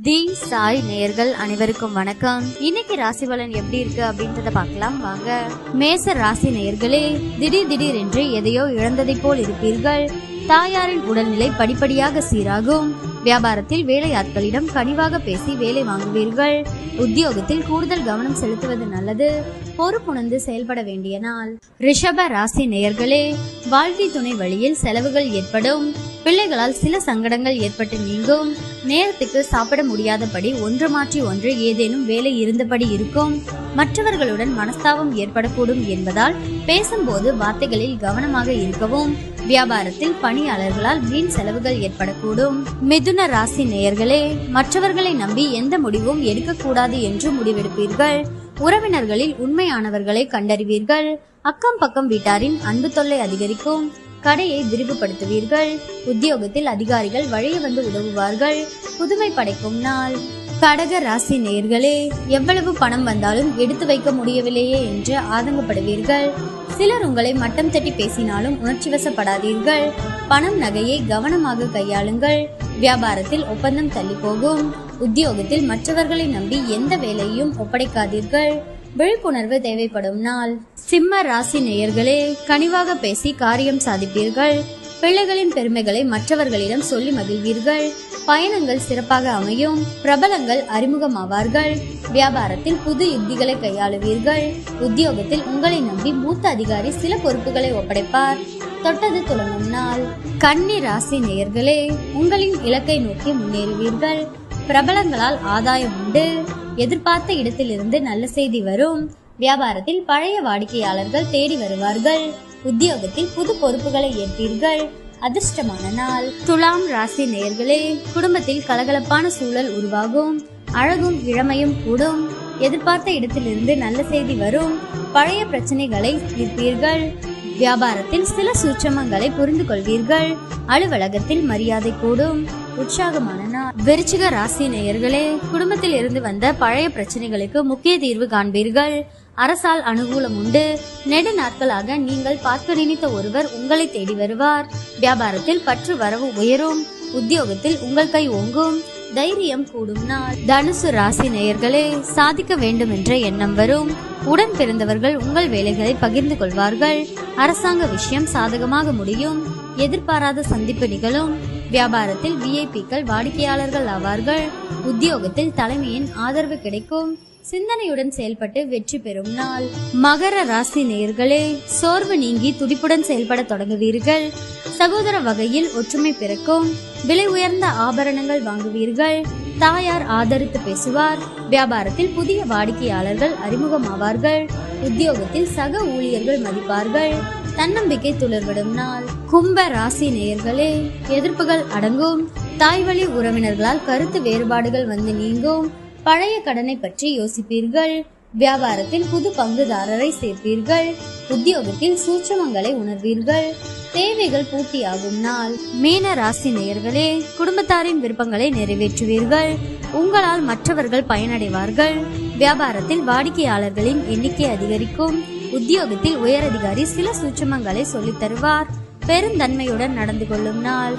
தி சாய் நேயர்கள் அனைவருக்கும் வணக்கம். இன்னைக்கு ராசி பலன் எப்படி இருக்கு அப்படின்றத பார்க்கலாம் வாங்க. மேச ராசி நேயர்களே, திடீர் என்று எதையோ இழந்ததை போல் இருப்பீர்கள். தாயாரின் உடல்நிலை படிப்படியாக சீராகும். வியாபாரத்தில் வேலையாட்களிடம் கனிவாக பேசி வேலை வாங்குவீர்கள். உத்தியோகத்தில் கூடுதல் கவனம் செலுத்துவது நல்லது. பொறுப்புணர்ந்து செயல்பட வேண்டிய நாள். ரிஷப ராசி நேயர்களே, வாழ்க்கை துணை வழியில் செலவுகள் ஏற்படும். பிள்ளைகளால் சில சங்கடங்கள் ஏற்பட்டு நீங்கும். நேரத்துக்கு சாப்பிட முடியாதபடி ஒன்று மாற்றி ஒன்று ஏதேனும் வேலை இருந்தபடி இருக்கும். மற்றவர்களுடன் மனஸ்தாபம் ஏற்படக்கூடும் என்பதால் பேசும்போது வார்த்தைகளில் கவனமாக இருக்கவும். வியாபாரத்தில் பணியாளர்களால் வீண் செலவுகள் ஏற்படக்கூடும். மிதுன ராசி நேயர்களே, மற்றவர்களை நம்பி எந்த முடிவும் எடுக்கக்கூடாது என்று முடிவெடுப்பீர்கள். உறவினர்களில் உண்மையானவர்களை கண்டறிவீர்கள். அக்கம் பக்கம் வீட்டாரின் அன்பு தொல்லை அதிகரிக்கும். கடையை விரிவுபடுத்துவீர்கள். உத்தியோகத்தில் அதிகாரிகள் வழிய வந்து உதவுவார்கள். புதுமை படைக்கும் நாள். கடக ராசி நேயர்களே, எவ்வளவு பணம் வந்தாலும் எடுத்து வைக்க முடியவில்லையே என்று ஆதங்கப்படுவீர்கள். சிலர் உங்களை மட்டம் தட்டி பேசினாலும் உணர்ச்சி வசப்படாதீர்கள். பணம் நகையை கவனமாக கையாளுங்கள். வியாபாரத்தில் ஒப்பந்தம் தள்ளி போகும். உத்தியோகத்தில் மற்றவர்களை நம்பி எந்த வேலையும் ஒப்படைக்காதீர்கள். விழிப்புணர்வு தேவைப்படும் நாள். சிம்ம ராசி நேயர்களே, கனிவாக பேசி காரியம் சாதிப்பீர்கள். பிள்ளைகளின் பெருமைகளை மற்றவர்களிடம் சொல்லி மகிழ்வீர்கள். பயணங்கள் சிறப்பாக அமையும். பிரபலங்கள் அறிமுகமாவார்கள். வியாபாரத்தில் புது யுக்திகளை கையாளுவீர்கள். உத்தியோகத்தில் உங்களை நம்பி மூத்த அதிகாரி சில பொறுப்புகளை ஒப்படைப்பார். தொட்டது தொடங்கும் நாள். கன்னி ராசி நேயர்களே, உங்களின் இலக்கை நோக்கி முன்னேறுவீர்கள். பிரபலங்களால் ஆதாயம் உண்டு. எதிர்பார்த்த இடத்திலிருந்து நல்ல செய்தி வரும். வியாபாரத்தில் பழைய வாடிக்கையாளர்கள் தேடி வருவார்கள். உத்தியோகத்தில் புது பொறுப்புகளை ஏற்பீர்கள். அதிர்ஷ்டமான நாள். துலாம் ராசி நேயர்களே, குடும்பத்தில் கலகலப்பான சூழல் உருவாகும். அழகும் இளமையும் கூடும். எதிர்பார்த்த இடத்திலிருந்து நல்ல செய்தி வரும். பழைய பிரச்சனைகளை தீர்ப்பீர்கள். வியாபாரத்தில் சில சூட்சமங்களை புரிந்து கொள்வீர்கள். அலுவலகத்தில் மரியாதை கூடும். உற்சாகமான நாள். விருச்சிக ராசி நேயர்களே, குடும்பத்தில் இருந்து வந்த பழைய பிரச்சனைகளுக்கு முக்கிய தீர்வு காண்பீர்கள். அரசால் அனுகூலம் உண்டு. நெடு நாட்களாக நீங்கள் பார்க்க நினைத்த ஒருவர் உங்களை தேடி வருவார். வியாபாரத்தில் பற்று வரவு உயரும். உத்தியோகத்தில் உங்கள் கை ஓங்கும். தைரியம் கூடும் நாள். தனுசு ராசி நேயர்களே, சாதிக்க வேண்டும் என்ற எண்ணம் வரும். உடன் பிறந்தவர்கள் உங்கள் வேலைகளை பகிர்ந்து கொள்வார்கள். அரசாங்க விஷயம் சாதகமாக முடியும். எதிர்பாராத சந்திப்பு நிகழும். வியாபாரத்தில் விஐபிக்கள் வாடிக்கையாளர்கள் ஆவார்கள். உத்தியோகத்தில் தலைமையின் ஆதரவு கிடைக்கும். சிந்தனையுடன் செயல்பட்டு வெற்றி பெறும் நாள். மகர ராசி நேயர்களே, சோர்வு நீங்கி துடிப்புடன் செயல்பட தொடங்குவீர்கள். சகோதர வகையில் ஒற்றுமை பிறக்கும். விலை உயர்ந்த ஆபரணங்கள் வாங்குவீர்கள். தாயார் ஆதரித்து பேசுவார். வியாபாரத்தில் புதிய வாடிக்கையாளர்கள் அறிமுகமாவார்கள். உத்தியோகத்தில் சக ஊழியர்கள் மதிப்பார்கள். தன்னம்பிக்கை துளிர்விடும் நாள். கும்ப ராசி நேயர்களே, எதிர்ப்புகள் அடங்கும். தாய்வழி உறவினர்களால் கருத்து வேறுபாடுகள் வந்து நீங்கும். பழைய கடனை பற்றி யோசிப்பீர்கள். வியாபாரத்தில் புது பங்குதாரரை சேர்ப்பீர்கள். உத்தியோகத்தில் சூட்சமங்களை உணர்வீர்கள். தேவைகள் பூர்த்தியாகும் நாள். மீன ராசி நேயர்களே, குடும்பத்தாரின் விருப்பங்களை நிறைவேற்றுவீர்கள். உங்களால் மற்றவர்கள் பயனடைவார்கள். வியாபாரத்தில் வாடிக்கையாளர்களின் எண்ணிக்கை அதிகரிக்கும். உத்தியோகத்தில் உயரதிகாரி சில சூட்சமங்களை சொல்லித் தருவார். பெருந்தன்மையுடன் நடந்து கொள்ளும் நாள்.